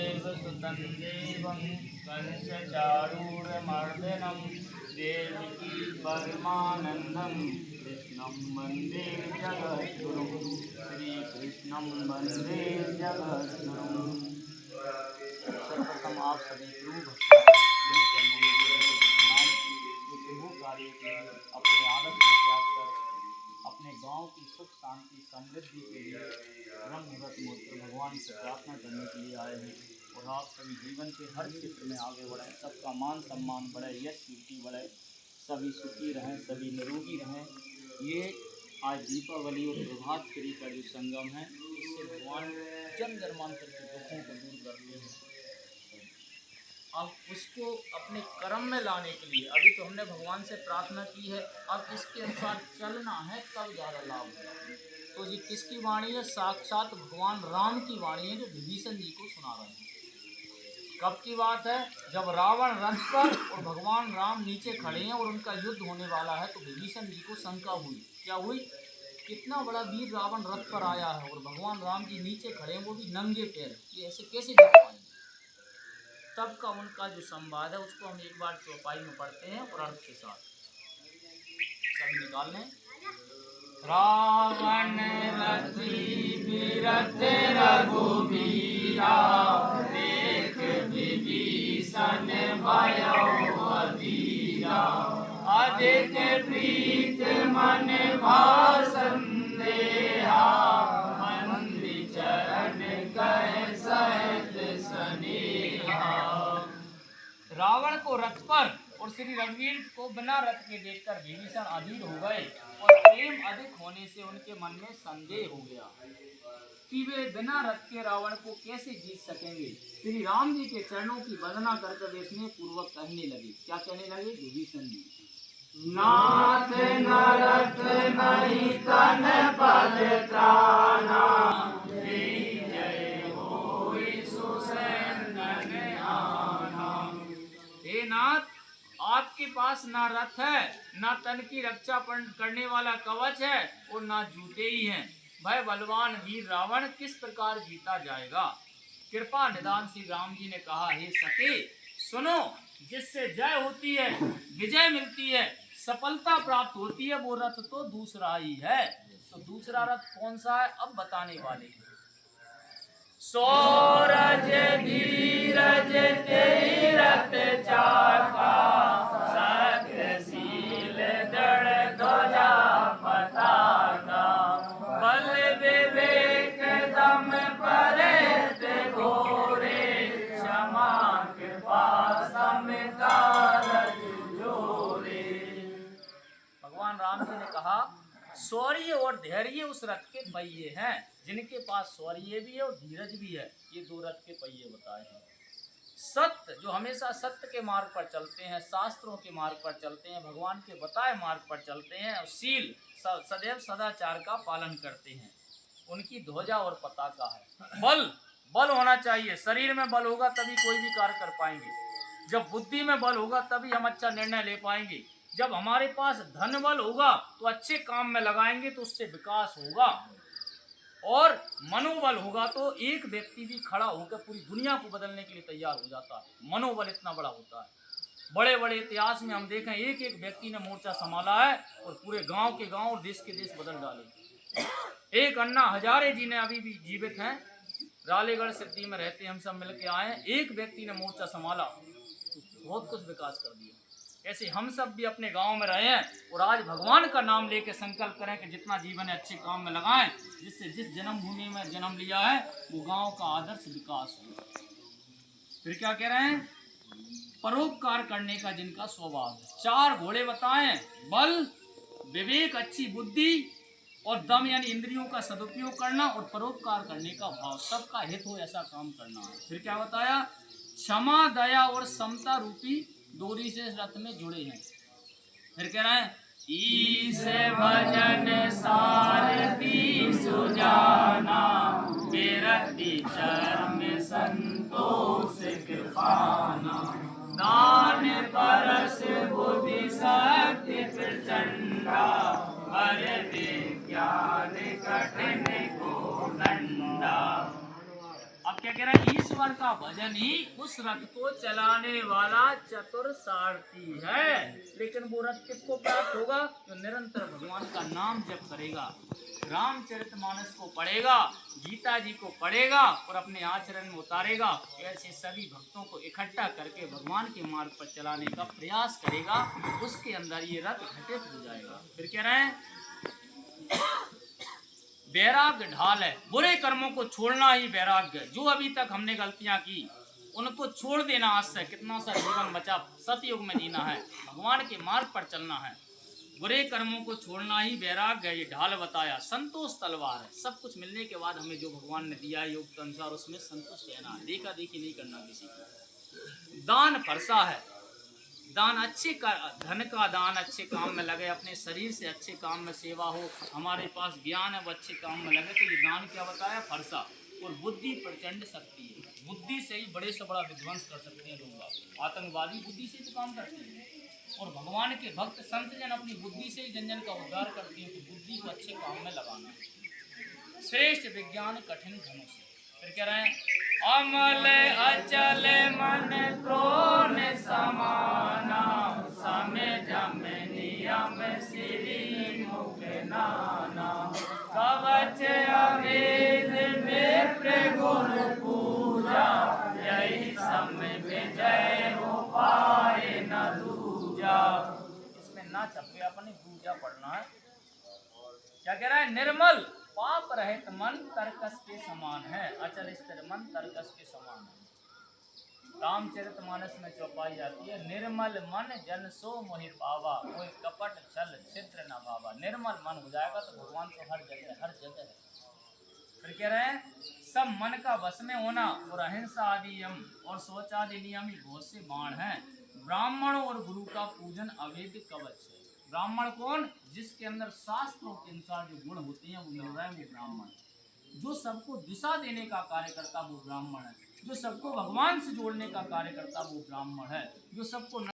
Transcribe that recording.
देवसुतं देवं कंसचारूढमर्दनं देवकी परमानन्दं कृष्णं वन्दे जगद्गुरुं श्रीकृष्णं वन्दे जगद्गुरुं। सर्वप्रथम आप सभी गुरु भक्तों कार्य के अपने आदत को त्याग कर अपने गांव की सुख शांति समृद्धि के लिए ब्रह्म मुहूर्त मूर्ति भगवान से प्रार्थना करने के लिए आए हैं। और आप सभी जीवन के हर क्षेत्र में आगे बढ़ें, सबका मान सम्मान बढ़े, यश कीर्ति बढ़े, सभी सुखी रहें, सभी निरोगी रहें। ये आज दीपावली और प्रभात फेरी का जो संगम है, इससे भगवान जन जन्मांतर के दुखों को दूर करते हैं। अब उसको अपने कर्म में लाने के लिए अभी तो हमने भगवान से प्रार्थना की है, अब इसके अनुसार चलना है तब ज़्यादा लाभ होगा। तो ये किसकी वाणी है? साक्षात भगवान राम की वाणी है, जो विभीषण जी को सुना रहे हैं। कब की बात है? जब रावण रथ पर और भगवान राम नीचे खड़े हैं और उनका युद्ध होने वाला है, तो विभीषण जी को शंका हुई। क्या हुई? कितना बड़ा वीर रावण रथ पर आया है और भगवान राम जी नीचे खड़े हैं, वो भी नंगे पैर, ये ऐसे कैसे देख पाएंगे? तब का उनका जो संवाद है उसको हम एक बार चौपाई में पढ़ते हैं और अर्थ के साथ सब निकाल लें। रावण रथी बिरथ रघुबीरा, देख विभीषण भयो अधीरा। अधिक प्रीत मन भाव संदेहा, मंदी चरण कह सहित स्नेहा। रावण को रथ पर और श्री रघुवीर को बिना रथ के देखकर विभीषण अधीर हो गए और प्रेम अधिक होने से उनके मन में संदेह हो गया कि वे बिना रथ के रावण को कैसे जीत सकेंगे। श्री राम जी के चरणों की वंदना करके वे स्नेह पूर्वक कहने लगे। क्या कहने लगे? विभीषण जी, नाथ न रथ नहीं तन पद त्राना, जय होई सुसैंदन आना। हे नाथ, आपके पास ना रथ है, ना तन की रक्षा करने वाला कवच है और ना जूते ही हैं। भाई बलवान वीर रावण किस प्रकार जीता जाएगा? कृपा निदान श्री राम जी ने कहा, हे सखे सुनो, जिससे जय होती है, विजय मिलती है, सफलता प्राप्त होती है, वो रथ तो दूसरा ही है। तो दूसरा रथ कौन सा है? अब बताने वाले हैं। सूरज धीरज तेहि रथ चाका, सत्यशील दृढ़ ध्वजा पताका। बल विवेक दम परहित घोरे, क्षमा कृपा समता रज जोरे। भगवान राम जी ने कहा, शौर्य और धैर्य उस रथ के पहिए हैं। जिनके पास शौर्य भी है और धीरज भी है, ये दो रथ के पहिए बताए हैं। सत्य, जो हमेशा सत्य के मार्ग पर चलते हैं, शास्त्रों के मार्ग पर चलते हैं, भगवान के बताए मार्ग पर चलते हैं और शील सदैव सदाचार का पालन करते हैं, उनकी ध्वजा और पताका है। बल होना चाहिए। शरीर में बल होगा तभी कोई भी कार्य कर पाएंगे। जब बुद्धि में बल होगा तभी हम अच्छा निर्णय ले पाएंगे। जब हमारे पास धन बल होगा तो अच्छे काम में लगाएंगे तो उससे विकास होगा। और मनोबल होगा तो एक व्यक्ति भी खड़ा होकर पूरी दुनिया को बदलने के लिए तैयार हो जाता है। मनोबल इतना बड़ा होता है। बड़े बड़े इतिहास में हम देखें, एक एक व्यक्ति ने मोर्चा संभाला है और पूरे गांव के गांव और देश के देश बदल डाले। एक अन्ना हजारे जी ने अभी भी जीवित हैं, रालेगढ़ सिद्धि में रहते, हम सब मिलके आए। एक व्यक्ति ने मोर्चा संभाला तो बहुत कुछ विकास कर दिया। ऐसे हम सब भी अपने गांव में रहे हैं और आज भगवान का नाम लेके संकल्प करें कि जितना जीवन है अच्छे काम में लगाएं, जिससे जिस जन्मभूमि में जन्म लिया है वो गांव का आदर्श विकास हो। फिर क्या कह रहे हैं? परोपकार करने का जिनका स्वभाव है। 4 घोड़े बताएं, बल, विवेक, अच्छी बुद्धि और दम यानी इंद्रियों का सदुपयोग करना और परोपकार करने का भाव, सबका हित हो ऐसा काम करना है। फिर क्या बताया? क्षमा, दया और समता रूपी डोरी से रथ में जुड़े हैं। फिर कह रहे हैं, ईश भजन सारथी सुजाना, बिरति चरण संतोष कृपाना। दान परस बुद्धि शक्ति प्रचंडा, हर विज्ञान कठिन को दंडा। अब क्या कह रहा है? ईश ईश्वर का भजन ही उस रथ को चलाने वाला चतुर सारथी है। लेकिन वो रथ किसको प्राप्त होगा? जो निरंतर भगवान का नाम जप करेगा, रामचरितमानस को पढ़ेगा, गीता जी को पढ़ेगा और अपने आचरण में उतारेगा। ऐसे सभी भक्तों को इकट्ठा करके भगवान के मार्ग पर चलाने का प्रयास करेगा, उसके अंदर ये रथ घटित हो जाएगा। फिर कह रहे हैं वैराग्य ढाल है, बुरे कर्मों को छोड़ना ही वैराग्य। जो अभी तक हमने गलतियां की उनको छोड़ देना। आज से कितना सा जीवन बचा, सतयुग में जीना है, भगवान के मार्ग पर चलना है। बुरे कर्मों को छोड़ना ही वैराग्य है, ये ढाल बताया। संतोष तलवार है, सब कुछ मिलने के बाद हमें जो भगवान ने दिया है योग के अनुसार उसमें संतुष्ट रहना है, देखा देखी नहीं करना किसी को। दान फरसा है, दान अच्छे का, धन का दान अच्छे काम में लगे, अपने शरीर से अच्छे काम में सेवा हो, हमारे पास ज्ञान है वो अच्छे काम में लगे, तो ये दान क्या बताया? फरसा। और बुद्धि प्रचंड शक्ति है, बुद्धि से ही बड़े से बड़ा विध्वंस कर सकते हैं लोग। आतंकवादी बुद्धि से तो काम करते हैं, और भगवान के भक्त संत जन अपनी बुद्धि से ही जन जन का उद्धार करते हैं। तो बुद्धि को अच्छे काम में लगाना। श्रेष्ठ विज्ञान कठिन धनुष। फिर कह रहे हैं अमल अचल मन त्रोण समाना, समय जम नियम श्री मुख नाना, कवच अवेद विप्र गुरु पूजा, यही समय विजय हो पाए न दूजा। इसमें ना छपे, अपनी पूजा पढ़ना है। क्या कह रहा है? निर्मल पाप रहित मन तरकस के समान है, अचल स्थिर मन तरकस के समान है। रामचरितमानस में चौपाई आती है, निर्मल मन जन सो मोहि पावा, कोई कपट छल छिद्र न भावा। निर्मल मन हो जाएगा तो भगवान तो हर जगह है। फिर कह रहे हैं सब मन का वश में होना, और अहिंसा आदि यम और शौच आदि नियम ही बहुत से बाण हैं। ब्राह्मण और गुरु का पूजन अवैध कवच है। ब्राह्मण कौन? जिसके अंदर शास्त्रों के अनुसार जो गुण होते हैं वो मिल रहा है, वो ब्राह्मण। जो सबको दिशा देने का कार्य करता वो ब्राह्मण है। जो सबको भगवान से जोड़ने का कार्य करता वो ब्राह्मण है। जो सबको